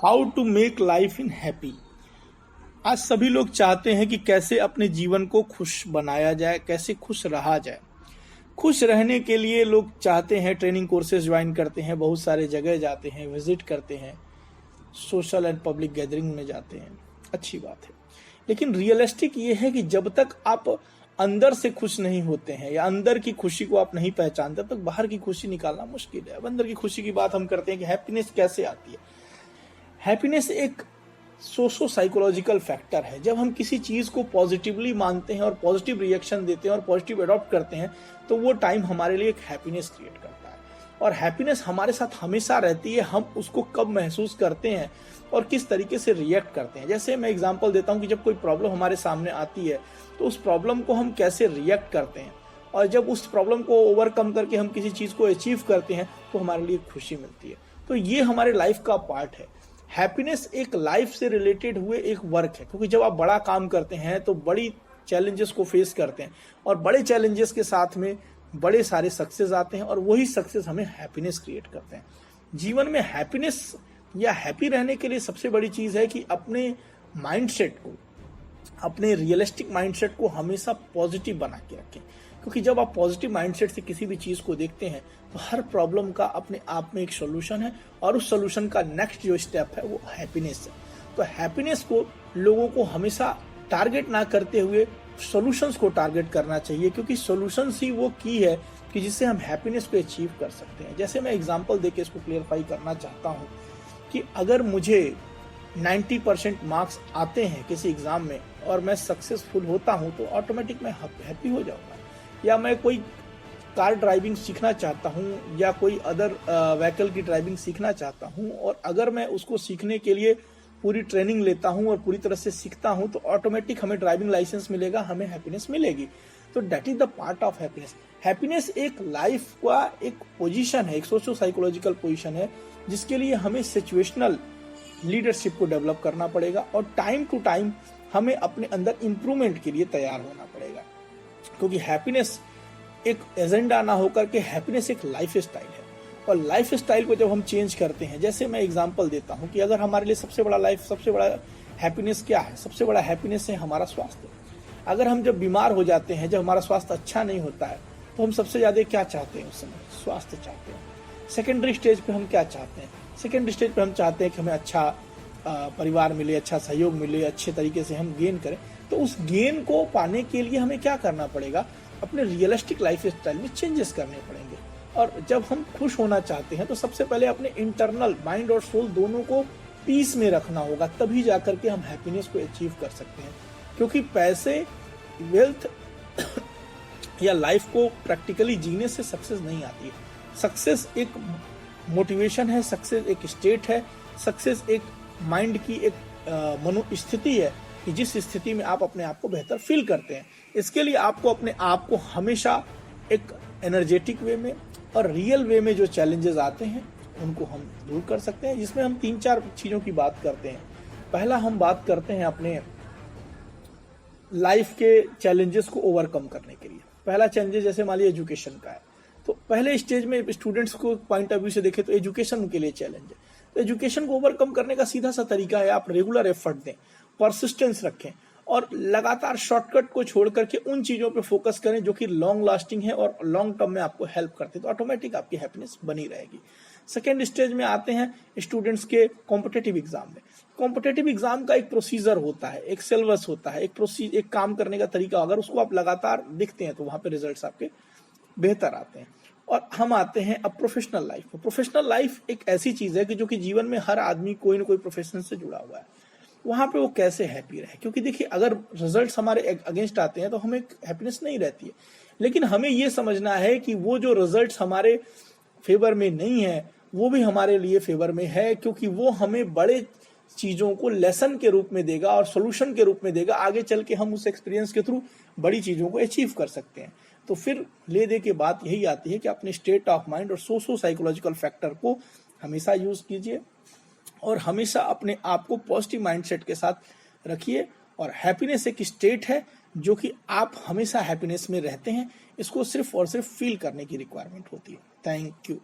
How to make life in happy. आज सभी लोग चाहते हैं कि कैसे अपने जीवन को खुश बनाया जाए, कैसे खुश रहा जाए। खुश रहने के लिए लोग चाहते हैं, ट्रेनिंग कोर्सेज ज्वाइन करते हैं, बहुत सारे जगह जाते हैं, विजिट करते हैं, सोशल एंड पब्लिक गैदरिंग में जाते हैं। अच्छी बात है, लेकिन रियलिस्टिक ये है कि जब तक आप अंदर से खुश नहीं होते हैं या अंदर की खुशी को आप नहीं पहचानते, तब तक बाहर की खुशी निकालना मुश्किल है। अब अंदर की खुशी की बात हम करते हैं कि हैप्पीनेस कैसे आती है। हैप्पीनेस एक सोशो साइकोलॉजिकल फैक्टर है। जब हम किसी चीज को पॉजिटिवली मानते हैं और पॉजिटिव रिएक्शन देते हैं और पॉजिटिव अडॉप्ट करते हैं, तो वो टाइम हमारे लिए एक हैप्पीनेस क्रिएट करता है। और हैप्पीनेस हमारे साथ हमेशा रहती है। हम उसको कब महसूस करते हैं और किस तरीके से रिएक्ट करते हैं। जैसे मैं एग्जांपल देता हूं कि जब कोई प्रॉब्लम हमारे सामने आती है, तो उस प्रॉब्लम को हम कैसे रिएक्ट करते हैं, और जब उस प्रॉब्लम को ओवरकम करके हम किसी चीज को अचीव करते हैं, तो हमारे लिए खुशी मिलती है। तो ये हमारे लाइफ का पार्ट है। हैप्पीनेस एक लाइफ से रिलेटेड हुए एक वर्क है, क्योंकि जब आप बड़ा काम करते हैं तो बड़ी चैलेंजेस को फेस करते हैं, और बड़े चैलेंजेस के साथ में बड़े सारे सक्सेस आते हैं, और वही सक्सेस हमें हैप्पीनेस क्रिएट करते हैं। जीवन में हैप्पीनेस या हैप्पी रहने के लिए सबसे बड़ी चीज है कि अपने माइंडसेट को, अपने रियलिस्टिक माइंडसेट को हमेशा पॉजिटिव बना के रखें। क्योंकि जब आप पॉजिटिव माइंडसेट से किसी भी चीज को देखते हैं, तो हर प्रॉब्लम का अपने आप में एक सोल्यूशन है, और उस सोल्यूशन का नेक्स्ट जो स्टेप है वो हैप्पीनेस है। तो हैप्पीनेस को लोगों को हमेशा टारगेट ना करते हुए सॉल्यूशंस को टारगेट करना चाहिए, क्योंकि सॉल्यूशंस ही वो की है कि जिससे हम हैप्पीनेस को अचीव कर सकते हैं। जैसे मैं एग्जांपल देके इसको क्लियरफाई करना चाहता हूँ कि अगर मुझे 90% मार्क्स आते हैं किसी एग्जाम में और मैं सक्सेसफुल होता हूँ, तो ऑटोमेटिक मैं हैप्पी हो जाऊंगा। या मैं कोई कार ड्राइविंग सीखना चाहता हूँ या कोई अदर व्हीकल की ड्राइविंग सीखना चाहता हूँ, और अगर मैं उसको सीखने के लिए पूरी ट्रेनिंग लेता हूँ और पूरी तरह से सीखता हूँ, तो ऑटोमेटिक हमें ड्राइविंग लाइसेंस मिलेगा, हमें हैप्पीनेस मिलेगी। तो that is the part of happiness. Happiness एक लाइफ का एक पोजीशन है, एक सोशो साइकोलॉजिकल पोजीशन है, जिसके लिए हमें सिचुएशनल लीडरशिप को डेवलप करना पड़ेगा, और टाइम टू टाइम हमें अपने अंदर इंप्रूवमेंट के लिए तैयार होना पड़ेगा। क्योंकि हैप्पीनेस एक एजेंडा ना होकर के हैप्पीनेस एक लाइफ स्टाइल है, और लाइफ स्टाइल को जब हम चेंज करते हैं, जैसे मैं एग्जांपल देता हूं कि अगर हमारे लिए सबसे बड़ा हैप्पीनेस क्या है, सबसे बड़ा हैप्पीनेस है हमारा स्वास्थ्य। अगर हम जब बीमार हो जाते हैं, जब हमारा स्वास्थ्य अच्छा नहीं होता है, तो हम सबसे ज्यादा क्या चाहते हैं? उस समय स्वास्थ्य चाहते हैं। सेकेंडरी स्टेज पे हम क्या चाहते हैं? सेकेंडरी स्टेज पे हम चाहते हैं कि हमें अच्छा परिवार मिले, अच्छा सहयोग मिले, अच्छे तरीके से हम गेन करें। तो उस गेन को पाने के लिए हमें क्या करना पड़ेगा? अपने रियलिस्टिक लाइफ स्टाइल में चेंजेस करने पड़ेंगे। और जब हम खुश होना चाहते हैं, तो सबसे पहले अपने इंटरनल माइंड और सोल दोनों को पीस में रखना होगा, तभी जाकर के हम हैप्पीनेस को अचीव कर सकते हैं। क्योंकि पैसे, वेल्थ या लाइफ को प्रैक्टिकली जीने से सक्सेस नहीं आती है। सक्सेस एक मोटिवेशन है, सक्सेस एक स्टेट है, सक्सेस एक माइंड की एक मनोस्थिति है कि जिस स्थिति में आप अपने आप को बेहतर फील करते हैं। इसके लिए आपको अपने आप को हमेशा एक एनर्जेटिक वे में और रियल वे में जो चैलेंजेस आते हैं, उनको हम दूर कर सकते हैं, जिसमें हम 3-4 चीजों की बात करते हैं। पहला हम बात करते हैं अपने लाइफ के चैलेंजेस को ओवरकम करने के लिए। पहला चैलेंज जैसे मान लीजिए एजुकेशन का है, तो पहले स्टेज में स्टूडेंट्स को पॉइंट ऑफ व्यू से देखें तो एजुकेशन उनके लिए चैलेंज है। तो एजुकेशन को ओवरकम करने का सीधा सा तरीका है, आप रेगुलर एफर्ट दें, परसिस्टेंस रखें, और लगातार शॉर्टकट को छोड़ करके उन चीजों पे फोकस करें जो कि लॉन्ग लास्टिंग है और लॉन्ग टर्म में आपको हेल्प करते हैं। तो ऑटोमेटिक आपकी हैप्पीनेस बनी रहेगी। सेकेंड स्टेज में आते हैं स्टूडेंट्स के कॉम्पिटेटिव एग्जाम में। कॉम्पिटेटिव एग्जाम का एक प्रोसीजर होता है, एक सिलेबस होता है, एक काम करने का तरीका। अगर उसको आप लगातार दिखते हैं, तो वहां पे रिजल्ट्स आपके बेहतर आते हैं। और हम आते हैं अब प्रोफेशनल लाइफ में। प्रोफेशनल लाइफ एक ऐसी चीज है कि जो कि जीवन में हर आदमी कोई ना कोई प्रोफेशन से जुड़ा हुआ है। वहां पे वो कैसे हैप्पी रहे? क्योंकि देखिए, अगर रिजल्ट्स हमारे अगेंस्ट आते हैं, तो हमें हैप्पीनेस नहीं रहती है। लेकिन हमें ये समझना है कि वो जो रिजल्ट्स हमारे फेवर में नहीं है, वो भी हमारे लिए फेवर में है, क्योंकि वो हमें बड़े चीजों को लेसन के रूप में देगा और सोल्यूशन के रूप में देगा। आगे चल के हम उस एक्सपीरियंस के थ्रू बड़ी चीजों को अचीव कर सकते हैं। तो फिर ले दे के बात यही आती है कि अपने स्टेट ऑफ माइंड और सोशो साइकोलॉजिकल फैक्टर को हमेशा यूज कीजिए, और हमेशा अपने आप को पॉजिटिव माइंडसेट के साथ रखिए। और हैप्पीनेस एक स्टेट है जो कि आप हमेशा हैप्पीनेस में रहते हैं। इसको सिर्फ और सिर्फ फील करने की रिक्वायरमेंट होती है। Thank you.